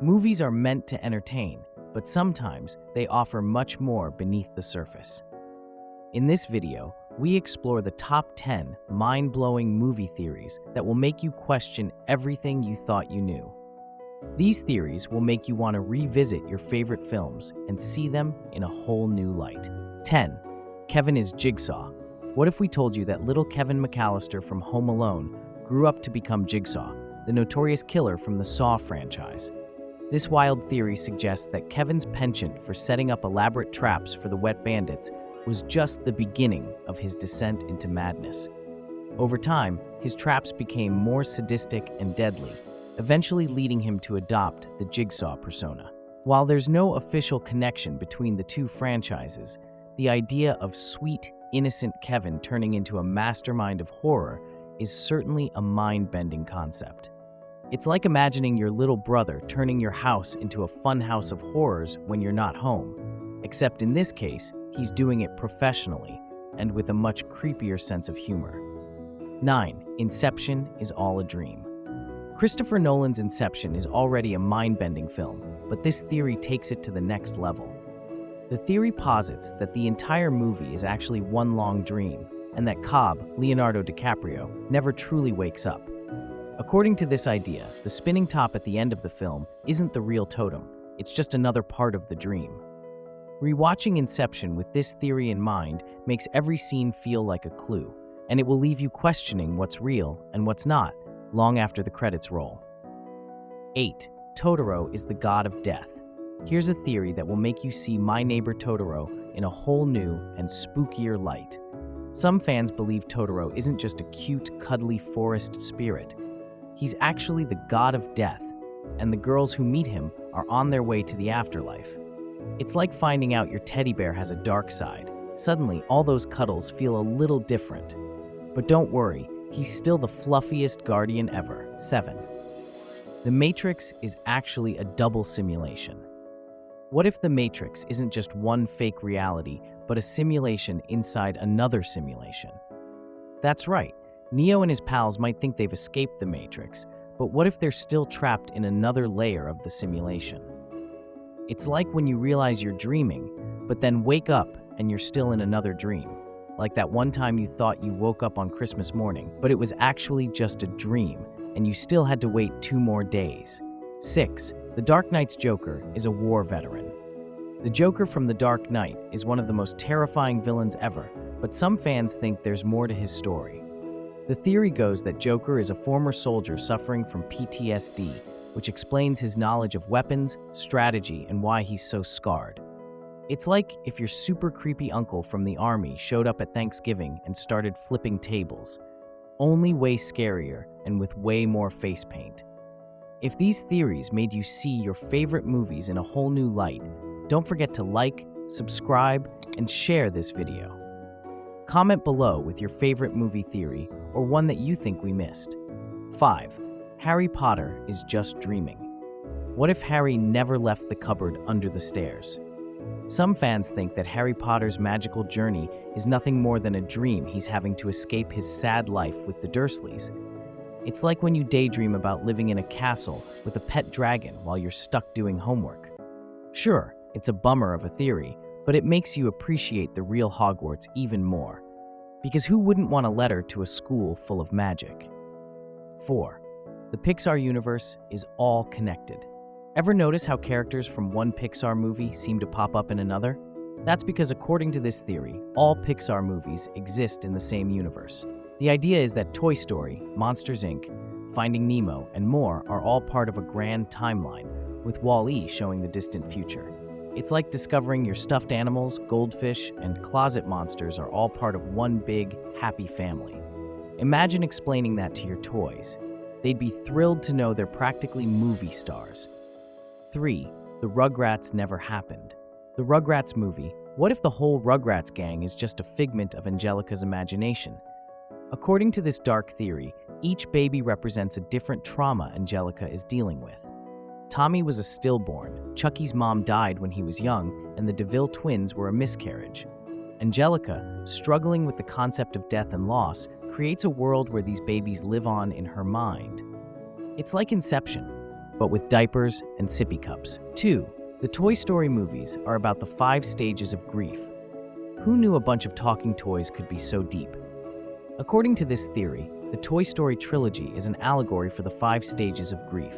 Movies are meant to entertain, but sometimes they offer much more beneath the surface. In this video, we explore the top 10 mind-blowing movie theories that will make you question everything you thought you knew. These theories will make you want to revisit your favorite films and see them in a whole new light. 10. Kevin is Jigsaw. What if we told you that little Kevin McAllister from Home Alone grew up to become Jigsaw, the notorious killer from the Saw franchise? This wild theory suggests that Kevin's penchant for setting up elaborate traps for the wet bandits was just the beginning of his descent into madness. Over time, his traps became more sadistic and deadly, eventually leading him to adopt the Jigsaw persona. While there's no official connection between the two franchises, the idea of sweet, innocent Kevin turning into a mastermind of horror is certainly a mind-bending concept. It's like imagining your little brother turning your house into a funhouse of horrors when you're not home, except in this case, he's doing it professionally and with a much creepier sense of humor. 9. Inception is all a dream. Christopher Nolan's Inception is already a mind-bending film, but this theory takes it to the next level. The theory posits that the entire movie is actually one long dream, and that Cobb, Leonardo DiCaprio, never truly wakes up. According to this idea, the spinning top at the end of the film isn't the real totem, it's just another part of the dream. Rewatching Inception with this theory in mind makes every scene feel like a clue, and it will leave you questioning what's real and what's not, long after the credits roll. 8. Todoro is the god of death. Here's a theory that will make you see My Neighbor Totoro in a whole new and spookier light. Some fans believe Totoro isn't just a cute, cuddly forest spirit. He's actually the god of death, and the girls who meet him are on their way to the afterlife. It's like finding out your teddy bear has a dark side. Suddenly, all those cuddles feel a little different. But don't worry, he's still the fluffiest guardian ever. 7. The Matrix is actually a double simulation. What if the Matrix isn't just one fake reality, but a simulation inside another simulation? That's right. Neo and his pals might think they've escaped the Matrix, but what if they're still trapped in another layer of the simulation? It's like when you realize you're dreaming, but then wake up and you're still in another dream. Like that one time you thought you woke up on Christmas morning, but it was actually just a dream, and you still had to wait 2 more days. 6. The Dark Knight's Joker is a war veteran. The Joker from The Dark Knight is one of the most terrifying villains ever, but some fans think there's more to his story. The theory goes that Joker is a former soldier suffering from PTSD, which explains his knowledge of weapons, strategy, and why he's so scarred. It's like if your super creepy uncle from the army showed up at Thanksgiving and started flipping tables, only way scarier and with way more face paint. If these theories made you see your favorite movies in a whole new light, don't forget to like, subscribe, and share this video. Comment below with your favorite movie theory or one that you think we missed. 5. Harry Potter is just dreaming. What if Harry never left the cupboard under the stairs? Some fans think that Harry Potter's magical journey is nothing more than a dream he's having to escape his sad life with the Dursleys. It's like when you daydream about living in a castle with a pet dragon while you're stuck doing homework. Sure, it's a bummer of a theory, but it makes you appreciate the real Hogwarts even more. Because who wouldn't want a letter to a school full of magic? 4. The Pixar universe is all connected. Ever notice how characters from one Pixar movie seem to pop up in another? That's because according to this theory, all Pixar movies exist in the same universe. The idea is that Toy Story, Monsters, Inc., Finding Nemo, and more are all part of a grand timeline, with Wall-E showing the distant future. It's like discovering your stuffed animals, goldfish, and closet monsters are all part of one big, happy family. Imagine explaining that to your toys. They'd be thrilled to know they're practically movie stars. 3. The Rugrats never happened. The Rugrats movie. What if the whole Rugrats gang is just a figment of Angelica's imagination? According to this dark theory, each baby represents a different trauma Angelica is dealing with. Tommy was a stillborn, Chucky's mom died when he was young, and the DeVille twins were a miscarriage. Angelica, struggling with the concept of death and loss, creates a world where these babies live on in her mind. It's like Inception. but with diapers and sippy cups. 2. The Toy Story movies are about the 5 stages of grief. Who knew a bunch of talking toys could be so deep? According to this theory, the Toy Story Trilogy is an allegory for the 5 stages of grief.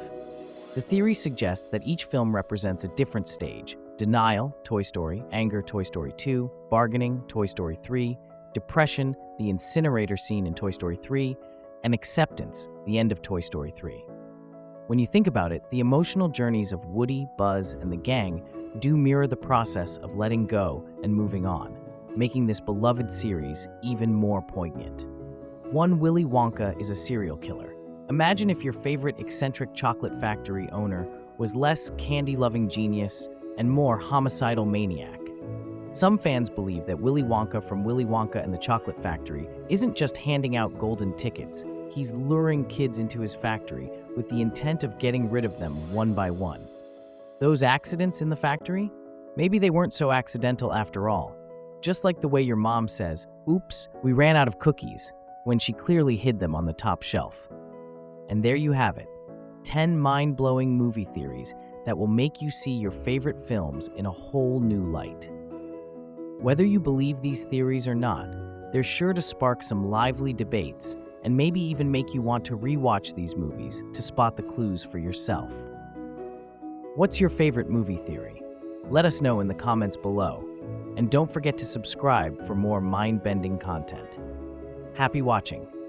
The theory suggests that each film represents a different stage: denial, Toy Story; anger, Toy Story 2; bargaining, Toy Story 3; depression, the incinerator scene in Toy Story 3; and acceptance, the end of Toy Story 3. When you think about it, the emotional journeys of Woody, Buzz, and the gang do mirror the process of letting go and moving on, making this beloved series even more poignant. 1. Willy Wonka is a serial killer. Imagine if your favorite eccentric chocolate factory owner was less candy-loving genius and more homicidal maniac. Some fans believe that Willy Wonka from Willy Wonka and the Chocolate Factory isn't just handing out golden tickets, he's luring kids into his factory with the intent of getting rid of them one by one. Those accidents in the factory? Maybe they weren't so accidental after all. Just like the way your mom says, "Oops, we ran out of cookies," when she clearly hid them on the top shelf. And there you have it, 10 mind-blowing movie theories that will make you see your favorite films in a whole new light. Whether you believe these theories or not, they're sure to spark some lively debates and maybe even make you want to rewatch these movies to spot the clues for yourself. What's your favorite movie theory? Let us know in the comments below. And don't forget to subscribe for more mind-bending content. Happy watching!